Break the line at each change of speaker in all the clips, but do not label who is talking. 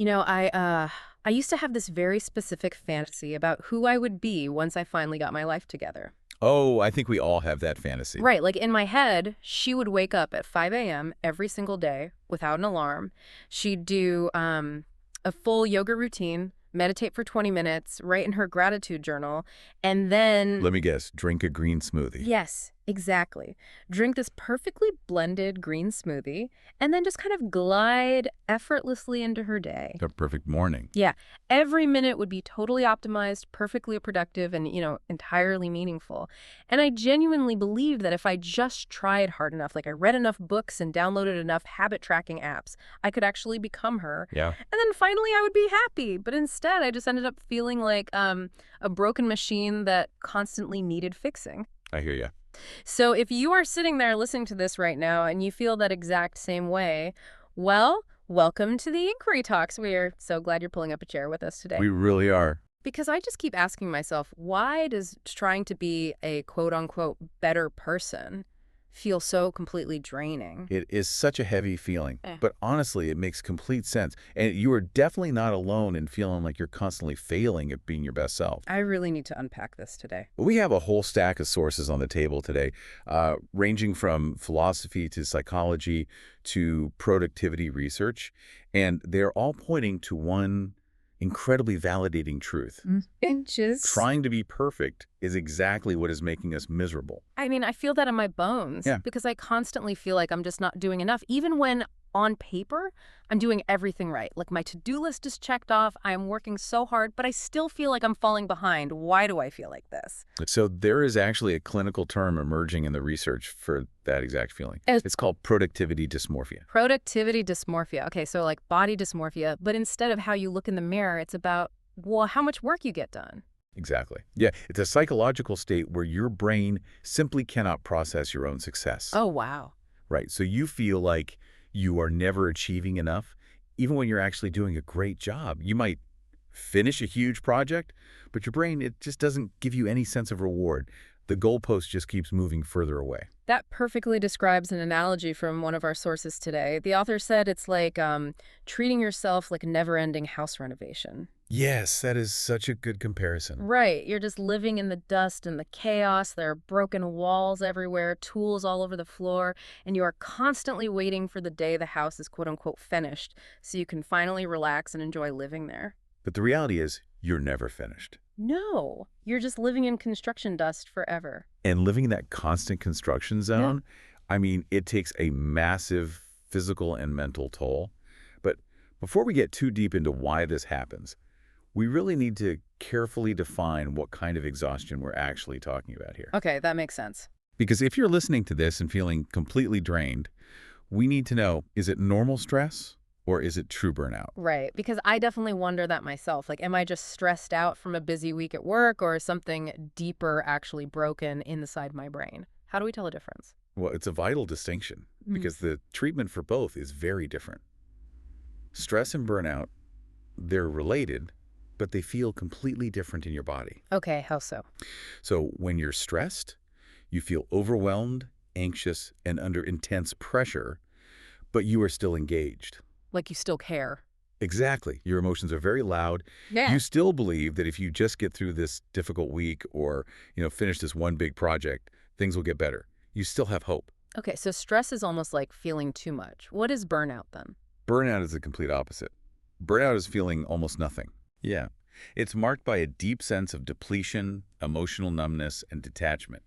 I used to have this very specific fantasy about who I would be once I finally got my life together.
Oh, I think we all have that fantasy.
Right, like in my head, she would wake up at 5 a.m. every single day without an alarm. She'd do a full yoga routine, meditate for 20 minutes, write in her gratitude journal, and then
Let me guess, drink a green smoothie.
yes, exactly. Drink this perfectly blended green smoothie and then just kind of glide effortlessly into her day.
A perfect morning.
Yeah, every minute would be totally optimized, perfectly productive, and, entirely meaningful. And I genuinely believed that if I just tried hard enough, like I read enough books and downloaded enough habit tracking apps, I could actually become her.
Yeah,
And then finally I would be happy. But instead, I just ended up feeling like a broken machine that constantly needed fixing.
I hear you.
So if you are sitting there listening to this right now and you feel that exact same way, well, welcome to the Inquiry Talks. We are so glad you're pulling up a chair with us today.
We really are.
Because I just keep asking myself, why does trying to be a quote-unquote better person feel so completely draining?
It is such a heavy feeling,
Eh.
but honestly, it makes complete sense. And you are definitely not alone in feeling like you're constantly failing at being your best self.
I really need to unpack this today.
We have a whole stack of sources on the table today, ranging from philosophy to psychology to productivity research, and they're all pointing to one incredibly validating truth.
Inches.
Trying to be perfect is exactly what is making us miserable.
I mean, I feel that in my bones
Yeah.
because I constantly feel like I'm just not doing enough, even when on paper, I'm doing everything right. Like my to-do list is checked off, I am working so hard, but I still feel like I'm falling behind. Why do I feel like this?
So there is actually a clinical term emerging in the research for that exact feeling. It's called productivity dysmorphia.
Productivity dysmorphia. Okay, so like body dysmorphia, but instead of how you look in the mirror, it's about, well, how much work you get done.
Exactly. Yeah, it's a psychological state where your brain simply cannot process your own success.
Oh, wow.
Right. So you feel like you are never achieving enough, even when you're actually doing a great job. You might finish a huge project, but your brain, it just doesn't give you any sense of reward. The goalpost just keeps moving further away.
That perfectly describes an analogy from one of our sources today. The author said it's like treating yourself like a never-ending house renovation.
Yes, that is such a good comparison.
Right. You're just living in the dust and the chaos. There are broken walls everywhere, tools all over the floor, and you are constantly waiting for the day the house is quote-unquote finished so you can finally relax and enjoy living there.
But the reality is, you're never finished.
No, you're just living in construction dust forever.
And living in that constant construction zone, I mean, it takes a massive physical and mental toll. But before we get too deep into why this happens, we really need to carefully define what kind of exhaustion we're actually talking about here.
Okay, that makes sense.
Because if you're listening to this and feeling completely drained, we need to know, is it normal stress or is it true burnout?
Right, because I definitely wonder that myself. Like, am I just stressed out from a busy week at work, or is something deeper actually broken inside my brain? How do we tell the difference?
Well, it's a vital distinction because the treatment for both is very different. Stress and burnout, they're related, but they feel completely different in your body.
Okay, how so?
So when you're stressed, you feel overwhelmed, anxious, and under intense pressure, but you are still engaged.
Like you still care.
Exactly. Your emotions are very loud.
Yeah.
You still believe that if you just get through this difficult week or, finish this one big project, things will get better. You still have hope.
Okay, so stress is almost like feeling too much. What is burnout then?
Burnout is the complete opposite. Burnout is feeling almost nothing. Yeah. It's marked by a deep sense of depletion, emotional numbness, and detachment.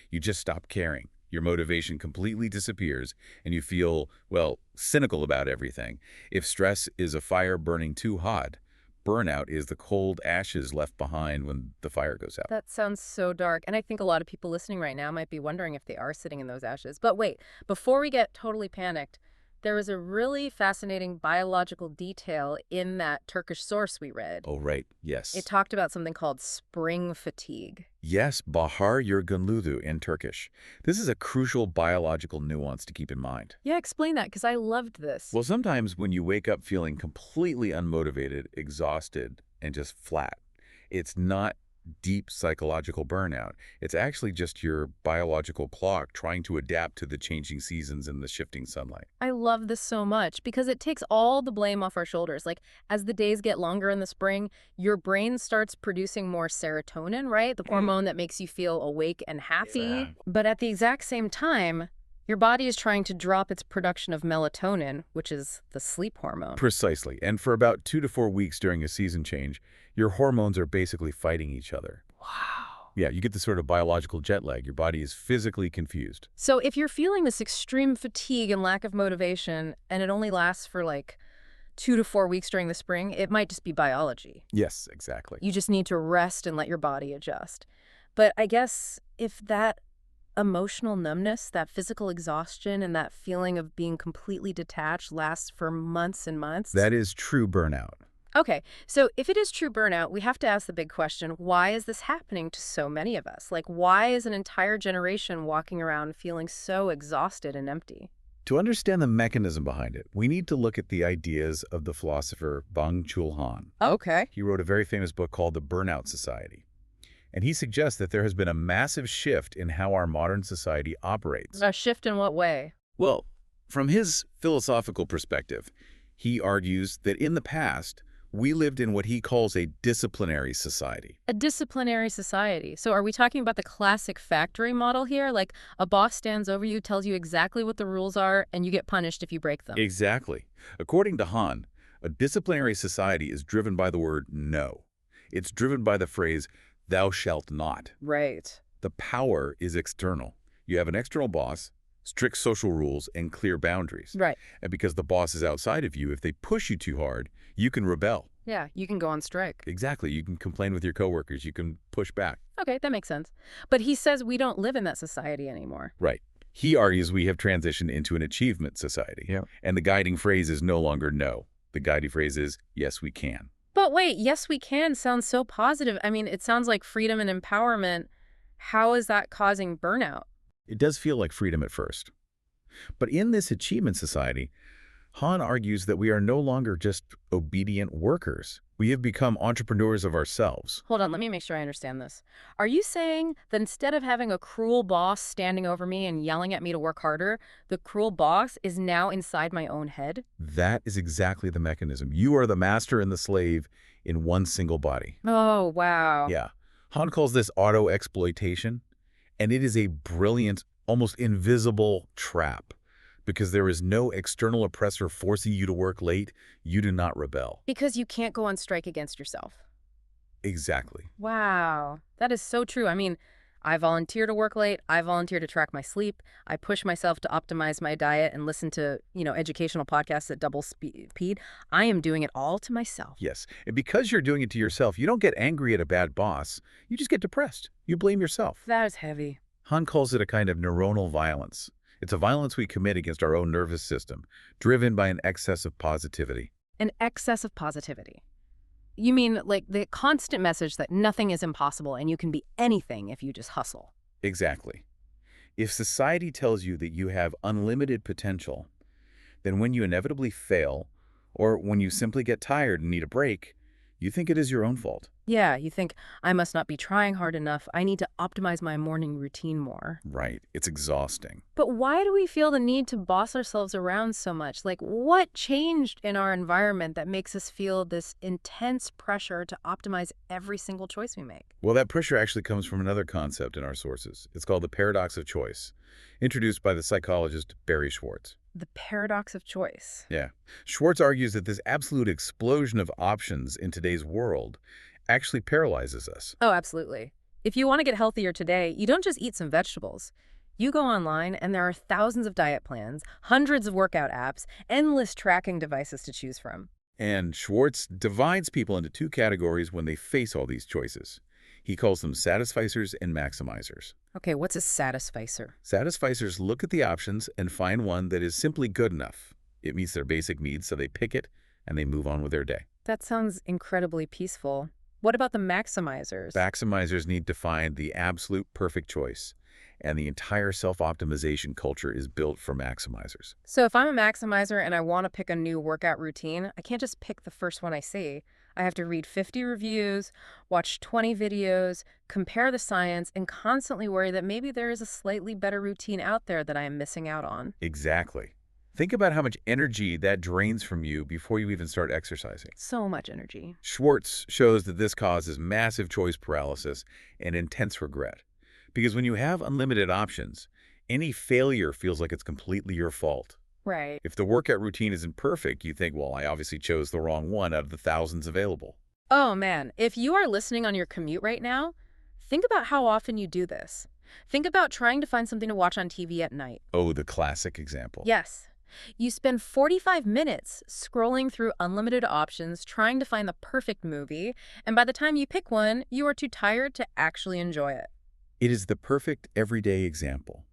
You just stop caring. Your motivation completely disappears, and you feel, well, cynical about everything. If stress is a fire burning too hot, burnout is the cold ashes left behind when the fire goes out.
That sounds so dark. And I think a lot of people listening right now might be wondering if they are sitting in those ashes. But wait, before we get totally panicked, there was a really fascinating biological detail in that Turkish source we read.
Oh, right. Yes.
It talked about something called spring fatigue.
Yes, bahar yorgunluğu in Turkish. This is a crucial biological nuance to keep in mind.
Yeah, explain that, because I loved this.
Well, sometimes when you wake up feeling completely unmotivated, exhausted, and just flat, it's not deep psychological burnout. It's actually just your biological clock trying to adapt to the changing seasons and the shifting sunlight.
I love this so much because it takes all the blame off our shoulders. Like, as the days get longer in the spring, your brain starts producing more serotonin, right? The hormone that makes you feel awake and happy.
Exactly.
But at the exact same time, your body is trying to drop its production of melatonin, which is the sleep hormone.
Precisely. And for about 2 to 4 weeks during a season change, your hormones are basically fighting each other.
Wow.
Yeah, you get this sort of biological jet lag. Your body is physically confused.
So if you're feeling this extreme fatigue and lack of motivation, and it only lasts for like 2 to 4 weeks during the spring, it might just be biology.
Yes, exactly.
You just need to rest and let your body adjust. But I guess if that emotional numbness, that physical exhaustion, and that feeling of being completely detached lasts for months and months.
That is true burnout.
Okay, so if it is true burnout, we have to ask the big question, why is this happening to so many of us? Like, why is an entire generation walking around feeling so exhausted and empty?
To understand the mechanism behind it, we need to look at the ideas of the philosopher Byung-Chul Han.
Okay.
He wrote a very famous book called The Burnout Society. And he suggests that there has been a massive shift in how our modern society operates.
A shift in what way?
Well, from his philosophical perspective, he argues that in the past, we lived in what he calls a disciplinary society.
A disciplinary society. So are we talking about the classic factory model here? Like a boss stands over you, tells you exactly what the rules are, and you get punished if you break them.
Exactly. According to Han, a disciplinary society is driven by the word no. It's driven by the phrase, thou shalt not.
Right.
The power is external. You have an external boss, strict social rules, and clear boundaries.
Right.
And because the boss is outside of you, if they push you too hard, you can rebel.
Yeah, you can go on strike.
Exactly. You can complain with your coworkers. You can push back.
Okay, that makes sense. But he says we don't live in that society anymore.
Right. He argues we have transitioned into an achievement society.
Yeah.
And the guiding phrase is no longer no. The guiding phrase is yes, we can.
But wait, yes, we can sounds so positive. I mean, it sounds like freedom and empowerment. How is that causing burnout?
It does feel like freedom at first. But in this achievement society, Han argues that we are no longer just obedient workers. We have become entrepreneurs of ourselves.
Hold on, let me make sure I understand this. Are you saying that instead of having a cruel boss standing over me and yelling at me to work harder, the cruel boss is now inside my own head?
That is exactly the mechanism. You are the master and the slave in one single body.
Oh, wow.
Yeah. Han calls this auto-exploitation, and it is a brilliant, almost invisible trap. Because there is no external oppressor forcing you to work late, you do not rebel.
Because you can't go on strike against yourself.
Exactly.
Wow, that is so true. I mean, I volunteer to work late. I volunteer to track my sleep. I push myself to optimize my diet and listen to, educational podcasts at double speed. I am doing it all to myself.
Yes. And because you're doing it to yourself, you don't get angry at a bad boss. You just get depressed. You blame yourself.
That is heavy.
Han calls it a kind of neuronal violence. It's a violence we commit against our own nervous system, driven by an excess of positivity.
An excess of positivity. You mean like the constant message that nothing is impossible and you can be anything if you just hustle?
Exactly. If society tells you that you have unlimited potential, then when you inevitably fail, or when you simply get tired and need a break, you think it is your own fault.
Yeah, you think, I must not be trying hard enough. I need to optimize my morning routine more.
Right. It's exhausting.
But why do we feel the need to boss ourselves around so much? Like, what changed in our environment that makes us feel this intense pressure to optimize every single choice we make?
Well, that pressure actually comes from another concept in our sources. It's called the paradox of choice, introduced by the psychologist Barry Schwartz.
The paradox of choice.
Yeah. Schwartz argues that this absolute explosion of options in today's world actually paralyzes us.
Oh, absolutely. If you want to get healthier today, you don't just eat some vegetables. You go online and there are thousands of diet plans, hundreds of workout apps, endless tracking devices to choose from.
And Schwartz divides people into two categories when they face all these choices. He calls them satisficers and maximizers.
Okay, what's a satisficer?
Satisficers look at the options and find one that is simply good enough. It meets their basic needs, so they pick it and they move on with their day.
That sounds incredibly peaceful. What about the maximizers?
Maximizers need to find the absolute perfect choice, and the entire self-optimization culture is built for maximizers.
So if I'm a maximizer and I want to pick a new workout routine, I can't just pick the first one I see. I have to read 50 reviews, watch 20 videos, compare the science, and constantly worry that maybe there is a slightly better routine out there that I am missing out on.
Exactly. Think about how much energy that drains from you before you even start exercising.
So much energy.
Schwartz shows that this causes massive choice paralysis and intense regret. Because when you have unlimited options, any failure feels like it's completely your fault.
Right.
If the workout routine isn't perfect, you think, well, I obviously chose the wrong one out of the thousands available.
Oh man, if you are listening on your commute right now, think about how often you do this. Think about trying to find something to watch on TV at night.
Oh, the classic example.
Yes. You spend 45 minutes scrolling through unlimited options trying to find the perfect movie, and by the time you pick one, you are too tired to actually enjoy it.
It is the perfect everyday example.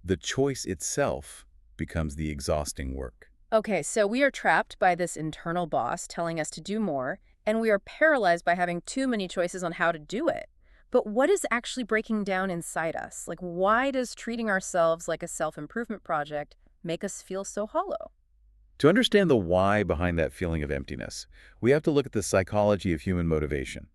The choice itself becomes the exhausting work.
Okay, so we are trapped by this internal boss telling us to do more, and we are paralyzed by having too many choices on how to do it. But what is actually breaking down inside us? Like, why does treating ourselves like a self-improvement project make us feel so hollow?
To understand the why behind that feeling of emptiness, we have to look at the psychology of human motivation,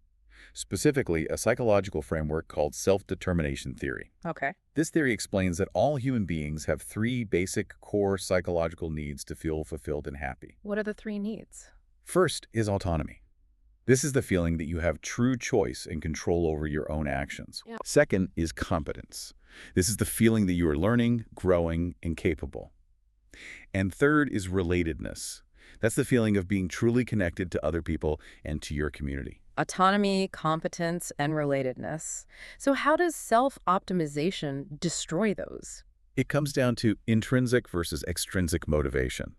specifically a psychological framework called self-determination theory.
Okay.
This theory explains that all human beings have three basic core psychological needs to feel fulfilled and happy.
What are the three needs?
First is autonomy. This is the feeling that you have true choice and control over your own actions.
Yeah.
Second is competence. This is the feeling that you are learning, growing, and capable. And third is relatedness. That's the feeling of being truly connected to other people and to your community.
Autonomy, competence, and relatedness. So how does self-optimization destroy those?
It comes down to intrinsic versus extrinsic motivation.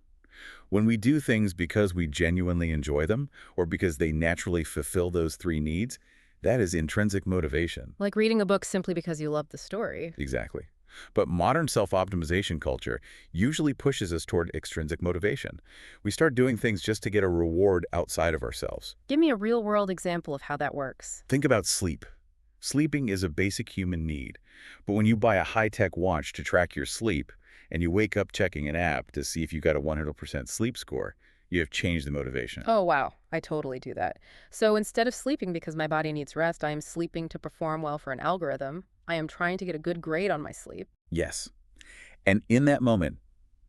When we do things because we genuinely enjoy them or because they naturally fulfill those three needs, that is intrinsic motivation.
Like reading a book simply because you love the story.
Exactly. But modern self-optimization culture usually pushes us toward extrinsic motivation. We start doing things just to get a reward outside of ourselves.
Give me a real-world example of how that works.
Think about sleep. Sleeping is a basic human need. But when you buy a high-tech watch to track your sleep, and you wake up checking an app to see if you got a 100% sleep score, you have changed the motivation.
Oh, wow. I totally do that. So instead of sleeping because my body needs rest, I am sleeping to perform well for an algorithm. I am trying to get a good grade on my sleep.
Yes. And in that moment,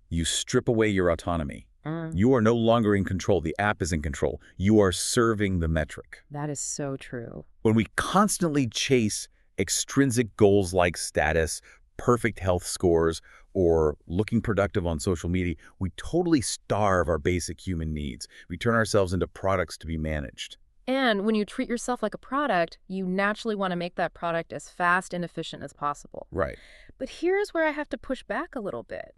you strip away your autonomy.
Mm,
You are no longer in control. The app is in control. You are serving the metric.
that is so true.
When we constantly chase extrinsic goals like status, perfect health scores, or looking productive on social media, we totally starve our basic human needs. We turn ourselves into products to be managed.
And when you treat yourself like a product, you naturally want to make that product as fast and efficient as possible.
Right.
But here's where I have to push back a little bit.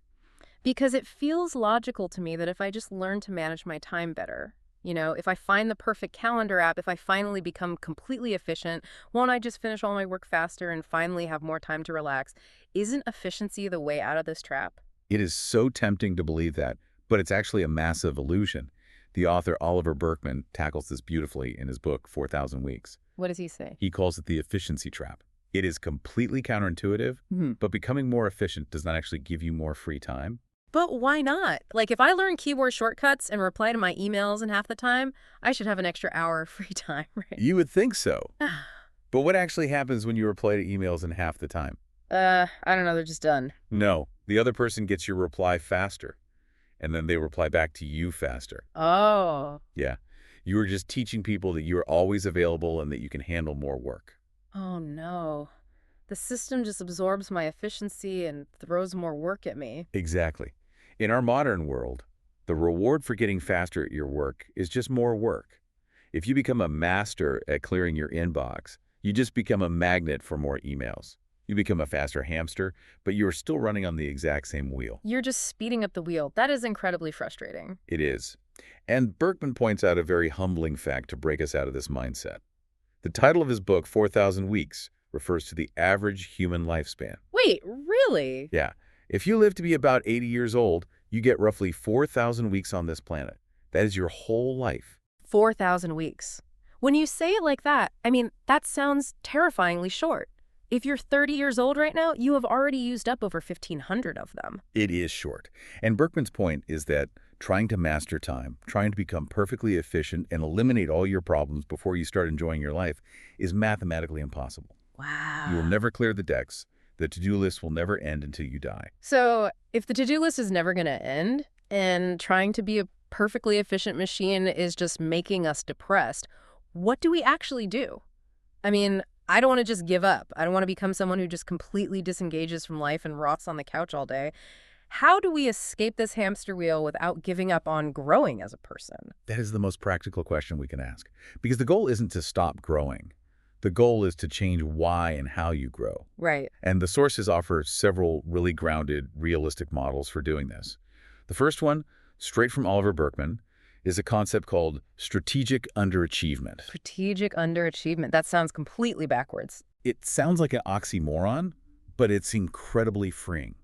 Because it feels logical to me that if I just learn to manage my time better, if I find the perfect calendar app, if I finally become completely efficient, won't I just finish all my work faster and finally have more time to relax? Isn't efficiency the way out of this trap?
It is so tempting to believe that, but it's actually a massive illusion. The author Oliver Burkeman tackles this beautifully in his book, 4,000 Weeks.
What does he say?
He calls it the efficiency trap. It is completely counterintuitive, but becoming more efficient does not actually give you more free time.
But why not? Like, if I learn keyboard shortcuts and reply to my emails in half the time, I should have an extra hour of free time, right?
You would think so. But what actually happens when you reply to emails in half the time?
I don't know, they're just done.
No, the other person gets your reply faster, and then they reply back to you faster.
Oh.
Yeah, you are just teaching people that you are always available and that you can handle more work.
Oh, no. The system just absorbs my efficiency and throws more work at me.
Exactly. In our modern world, the reward for getting faster at your work is just more work. If you become a master at clearing your inbox, you just become a magnet for more emails. You become a faster hamster, but you are still running on the exact same wheel.
You're just speeding up the wheel. That is incredibly frustrating.
It is. And Berkman points out a very humbling fact to break us out of this mindset. The title of his book, 4,000 Weeks, refers to the average human lifespan.
Wait, really?
Yeah. If you live to be about 80 years old, you get roughly 4,000 weeks on this planet. That is your whole life.
4,000 weeks. When you say it like that, I mean, that sounds terrifyingly short. If you're 30 years old right now, you have already used up over 1,500 of them.
It is short. And Berkman's point is that trying to master time, trying to become perfectly efficient and eliminate all your problems before you start enjoying your life is mathematically impossible. You will
Wow.
never clear the decks. The to-do list will never end until you die.
So if the to-do list is never going to end and trying to be a perfectly efficient machine is just making us depressed, what do we actually do? I mean, I don't want to just give up. I don't want to become someone who just completely disengages from life and rots on the couch all day. How do we escape this hamster wheel without giving up on growing as a person?
That is the most practical question we can ask. Because the goal isn't to stop growing. The goal is to change why and how you grow.
Right.
And the sources offer several really grounded, realistic models for doing this. The first one, straight from Oliver Burkeman, is a concept called strategic underachievement.
Strategic underachievement. That sounds completely backwards.
It sounds like an oxymoron, but it's incredibly freeing.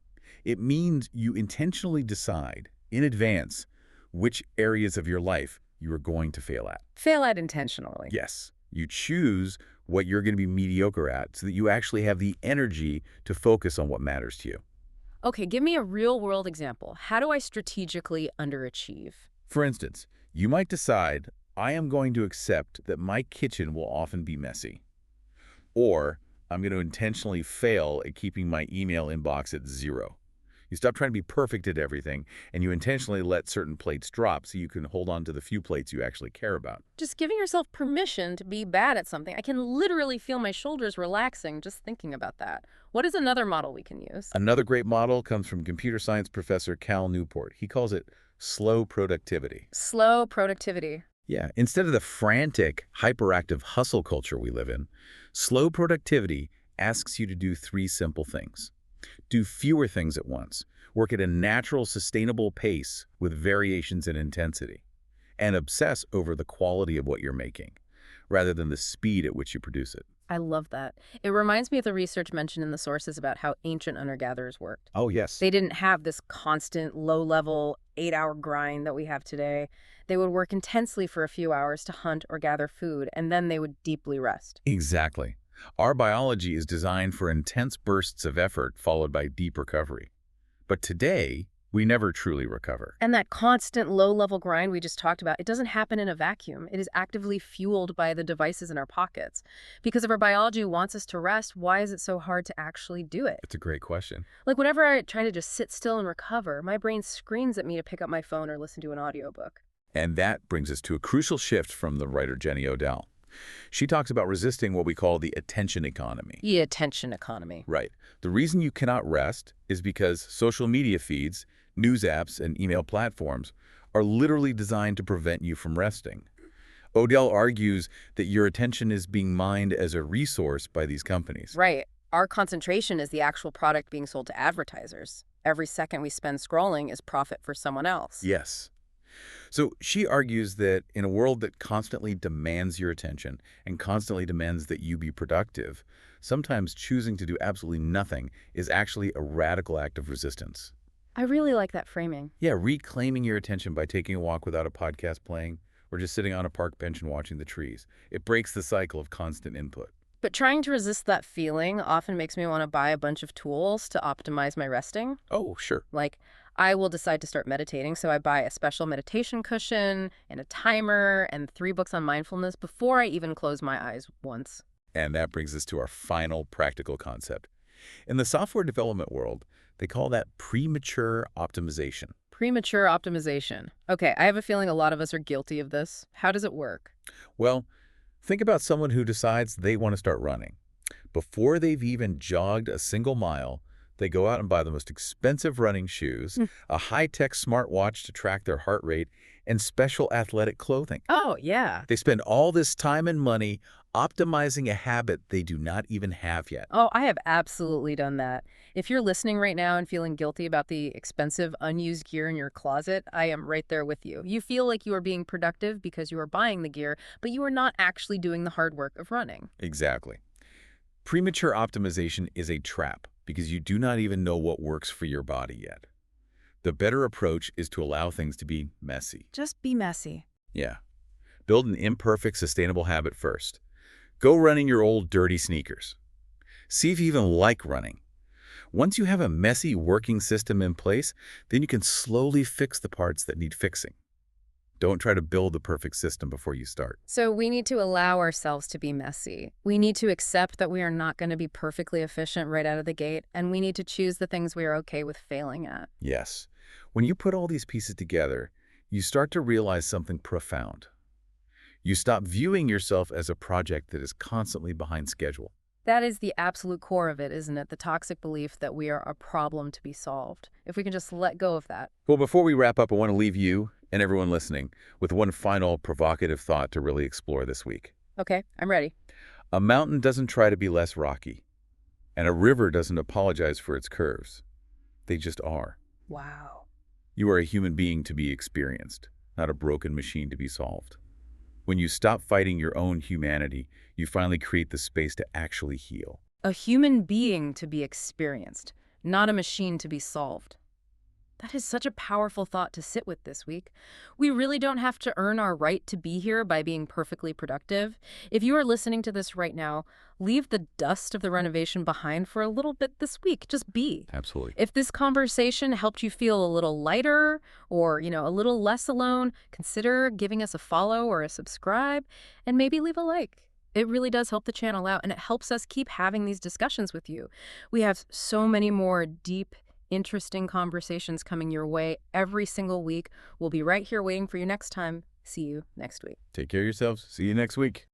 It means you intentionally decide in advance which areas of your life you are going to fail at.
Fail at intentionally.
Yes, you choose what you're going to be mediocre at so that you actually have the energy to focus on what matters to you.
Okay, give me a real-world example. How do I strategically underachieve?
For instance, you might decide, I am going to accept that my kitchen will often be messy. Or, I'm going to intentionally fail at keeping my email inbox at 0. You stop trying to be perfect at everything, and you intentionally let certain plates drop so you can hold on to the few plates you actually care about.
Just giving yourself permission to be bad at something. I can literally feel my shoulders relaxing just thinking about that. What is another model we can use?
Another great model comes from computer science professor Cal Newport. He calls it slow productivity.
Slow productivity.
Yeah, instead of the frantic, hyperactive hustle culture we live in, slow productivity asks you to do 3 simple things. Do fewer things at once, work at a natural, sustainable pace with variations in intensity, and obsess over the quality of what you're making, rather than the speed at which you produce it.
I love that. It reminds me of the research mentioned in the sources about how ancient hunter-gatherers worked.
Oh, yes.
They didn't have this constant, low-level, 8-hour grind that we have today. They would work intensely for a few hours to hunt or gather food, and then they would deeply rest.
Exactly. Our biology is designed for intense bursts of effort followed by deep recovery. But today, we never truly recover.
And that constant low-level grind we just talked about, it doesn't happen in a vacuum. It is actively fueled by the devices in our pockets. Because if our biology wants us to rest, why is it so hard to actually do it?
It's a great question.
Like whenever I try to just sit still and recover, my brain screams at me to pick up my phone or listen to an audiobook.
And that brings us to a crucial shift from the writer Jenny Odell. She talks about resisting what we call the attention economy.
The attention economy.
Right. The reason you cannot rest is because social media feeds, news apps, and email platforms are literally designed to prevent you from resting. Odell argues that your attention is being mined as a resource by these companies.
Right. Our concentration is the actual product being sold to advertisers. Every second we spend scrolling is profit for someone else.
Yes. So she argues that in a world that constantly demands your attention and constantly demands that you be productive, sometimes choosing to do absolutely nothing is actually a radical act of resistance.
I really like that framing.
Yeah, reclaiming your attention by taking a walk without a podcast playing or just sitting on a park bench and watching the trees. It breaks the cycle of constant input.
But trying to resist that feeling often makes me want to buy a bunch of tools to optimize my resting.
Oh, sure.
Like, I will decide to start meditating, so I buy a special meditation cushion and a timer and 3 books on mindfulness before I even close my eyes once.
And that brings us to our final practical concept. In the software development world, they call that premature optimization.
Premature optimization. Okay, I have a feeling a lot of us are guilty of this. How does it work?
Well, think about someone who decides they want to start running. Before they've even jogged a single mile, they go out and buy the most expensive running shoes, a high-tech smartwatch to track their heart rate, and special athletic clothing.
Oh, yeah.
They spend all this time and money optimizing a habit they do not even have yet.
Oh, I have absolutely done that. If you're listening right now and feeling guilty about the expensive, unused gear in your closet, I am right there with you. You feel like you are being productive because you are buying the gear, but you are not actually doing the hard work of running.
Exactly. Premature optimization is a trap because you do not even know what works for your body yet. The better approach is to allow things to be messy.
Just be messy.
Yeah. Build an imperfect, sustainable habit first. Go run in your old dirty sneakers. See if you even like running. Once you have a messy working system in place, then you can slowly fix the parts that need fixing. Don't try to build the perfect system before you start.
So we need to allow ourselves to be messy. We need to accept that we are not going to be perfectly efficient right out of the gate, and we need to choose the things we are okay with failing at.
Yes. When you put all these pieces together, you start to realize something profound. You stop viewing yourself as a project that is constantly behind schedule.
That is the absolute core of it, isn't it? The toxic belief that we are a problem to be solved. If we can just let go of that.
Well, before we wrap up, I want to leave you and everyone listening with one final provocative thought to really explore this week.
Okay, I'm ready.
A mountain doesn't try to be less rocky, and a river doesn't apologize for its curves. They just are.
Wow.
You are a human being to be experienced, not a broken machine to be solved. When you stop fighting your own humanity, you finally create the space to actually heal.
A human being to be experienced, not a machine to be solved. That is such a powerful thought to sit with this week. We really don't have to earn our right to be here by being perfectly productive. If you are listening to this right now, leave the dust of the renovation behind for a little bit this week. Just be.
Absolutely.
If this conversation helped you feel a little lighter or, a little less alone, consider giving us a follow or a subscribe and maybe leave a like. It really does help the channel out, and it helps us keep having these discussions with you. We have so many more deep, interesting conversations coming your way every single week. We'll be right here waiting for you next time. See you next week.
Take care of yourselves. See you next week.